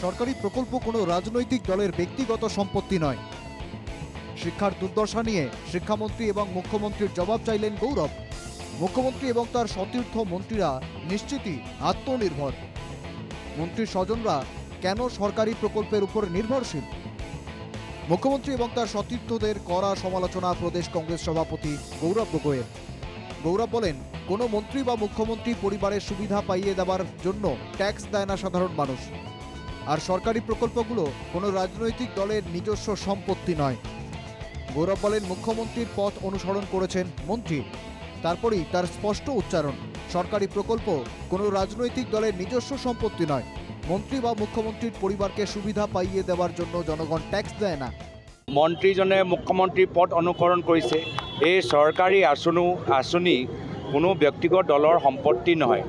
সরকারি প্রকল্প কোনো রাজনৈতিক দলের ব্যক্তিগত সম্পত্তি নয়। শিক্ষার দুর্দশা নিয়ে শিক্ষামন্ত্রী এবং মুখ্যমন্ত্রীর জবাব চাইলেন গৌরব। মুখ্যমন্ত্রী এবং তার সতীর্থ মন্ত্রীরা নিশ্চিতই আত্মনির্ভর। মন্ত্রীর স্বজনরা কেন সরকারি প্রকল্পের উপর নির্ভরশীল? মুখ্যমন্ত্রী এবং তার সতীর্থদের কড়া সমালোচনা প্রদেশ কংগ্রেস সভাপতি গৌরব গগৈয়ের। গৌরব বলেন, কোনো মন্ত্রী বা মুখ্যমন্ত্রী পরিবারের সুবিধা পাইয়ে দেওয়ার জন্য ট্যাক্স দেয় না সাধারণ মানুষ। আর সরকারি প্রকল্পগুলো কোনো রাজনৈতিক দলের নিজস্ব সম্পত্তি নয়। গৌরব বলেন, মুখ্যমন্ত্রীর পথ অনুসরণ করেছেন মন্ত্রী। তারপরই তার স্পষ্ট উচ্চারণ, সরকারি প্রকল্প কোনো রাজনৈতিক দলের নিজস্ব সম্পত্তি নয়। মন্ত্রী বা মুখ্যমন্ত্রীর পরিবারকে সুবিধা পাইয়ে দেওয়ার জন্য জনগণ ট্যাক্স দেয় না। মন্ত্ৰীজনে মুখ্যমন্ত্ৰীৰ পথ অনুসৰণ কৰিছে। এই চৰকাৰী আঁচনি কোনো ব্যক্তিগত দলৰ সম্পত্তি নহয়।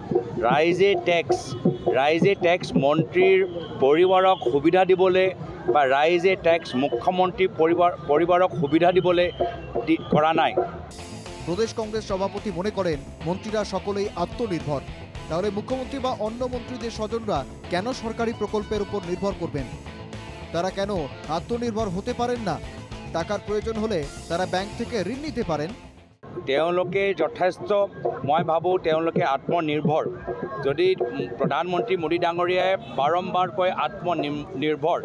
ৰাইজে টেক্স মন্ত্ৰীৰ পৰিবাৰক সুবিধা দিবলৈ বা ৰাইজে টেক্স মুখ্যমন্ত্ৰীৰ পৰিবাৰক সুবিধা দিবলৈ কৰা নাই। প্রদেশ কংগ্রেস সভাপতি মনে করেন, মন্ত্রীরা সকলেই আত্মনির্ভর। তাহলে মুখ্যমন্ত্রী বা অন্য মন্ত্রীদের স্বজনরা কেন সরকারি প্রকল্পের উপর নির্ভর করবেন? তারা কেন আত্মনির্ভর হতে পারেন না? টাকার প্রয়োজন হলে তারা ব্যাংক থেকে ঋণ নিতে পারেন। তেওঁলোকে যথেষ্ট, মই ভাবোঁ তেওঁলোকে আত্মনিৰ্ভৰ। যদি প্ৰধানমন্ত্ৰী মোদী ডাঙৰীয়াই বাৰম্বাৰ কয় আত্মনিৰ্ভৰ,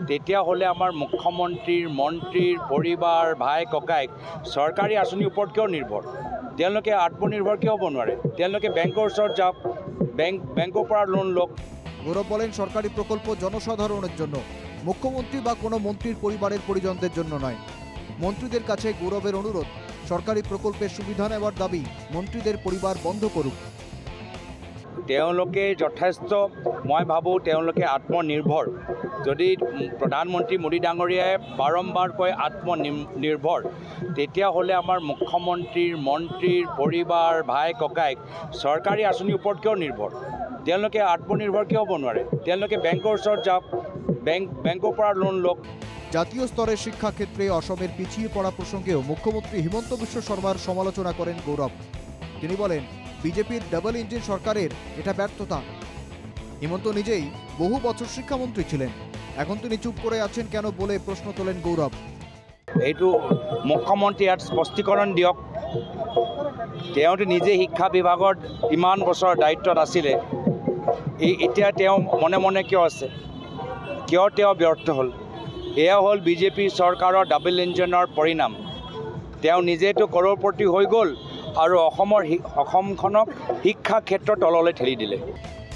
তেতিয়াহ'লে আমাৰ মুখ্যমন্ত্ৰীৰ মন্ত্ৰীৰ পৰিবাৰ ভাই ককাইক চৰকাৰী আঁচনিৰ ওপৰত কিয় নিৰ্ভৰ? তেওঁলোকে আত্মনিৰ্ভৰ কিয় হ'ব নোৱাৰে? তেওঁলোকে বেংকৰ ওচৰত যাওক, বেংকৰ পৰা লোন লওক। গৌরব বলেন, সরকারি প্রকল্প জনসাধারণের জন্য, মুখ্যমন্ত্রী বা কোনো মন্ত্রীর পরিবারের পরিজনদের জন্য নয়। মন্ত্রীদের কাছে গৌরবের অনুরোধ, সরকারি প্রকল্পের সুবিধা নেওয়ার দাবি মন্ত্রীদের পরিবার বন্ধ করুক। তেওঁলোকে যথেষ্ট, মই ভাবোঁ তেওঁলোকে আত্মনিৰ্ভৰ। যদি প্ৰধানমন্ত্ৰী মোদী ডাঙৰীয়াই বাৰম্বাৰ কয় আত্মনিৰ্ভৰ, তেতিয়াহ'লে আমাৰ মুখ্যমন্ত্ৰীৰ মন্ত্ৰীৰ পৰিবাৰ ভাই ককাইক চৰকাৰী আঁচনিৰ ওপৰত কিয় নিৰ্ভৰ? তেওঁলোকে আত্মনিৰ্ভৰ কিয় হ'ব নোৱাৰে? তেওঁলোকে বেংকৰ ওচৰত যাওক, বেংকৰ পৰা লোন লওক। জাতীয় স্তরের শিক্ষাক্ষেত্রে অসমের পিছিয়ে পড়া প্রসঙ্গেও মুখ্যমন্ত্রী হিমন্ত বিশ্ব শর্মার সমালোচনা করেন গৌরব। তিনি বলেন, বিজেপির ডাবল ইঞ্জিন সরকারের এটা ব্যর্থতা। হিমন্ত নিজেই বহু বছর শিক্ষামন্ত্রী ছিলেন, এখন তিনি চুপ করে আছেন কেন বলে প্ৰশ্ন তোলেন গৌরব। এইটো মুখ্যমন্ত্ৰী ইয়াত স্পষ্টীকৰণ দিয়ক। তেওঁতো নিজে শিক্ষা বিভাগত ইমান বছৰ দায়িত্বত আছিলে, এতিয়া তেওঁ মনে মনে কিয় আছে? কিয় তেওঁ ব্যৰ্থ হ'ল? এয়া হ'ল বিজেপি চৰকাৰৰ ডাবল ইঞ্জিনৰ পৰিণাম। তেওঁ নিজেতো কৰোৰপতি হৈ গ'ল আৰু অসমখনক শিক্ষা ক্ষেত্ৰৰ তললৈ ঠেলি দিলে।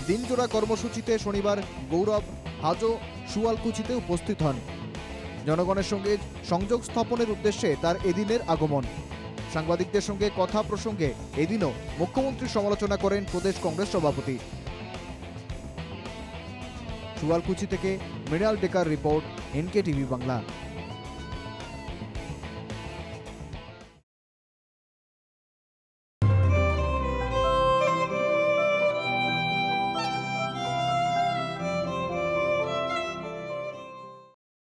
দিনজোড়া কর্মসূচিতে শনিবার গৌরব হাজো শুয়ালকুচিতে উপস্থিত হন। জনগণের সঙ্গে সংযোগ স্থাপনের উদ্দেশ্যে তার এদিনের আগমন। সাংবাদিকদের সঙ্গে কথা প্রসঙ্গে এদিনও মুখ্যমন্ত্রীর সমালোচনা করেন প্রদেশ কংগ্রেস সভাপতি। শুয়ালকুচি থেকে Mrinal decker report, NK TV Bangla.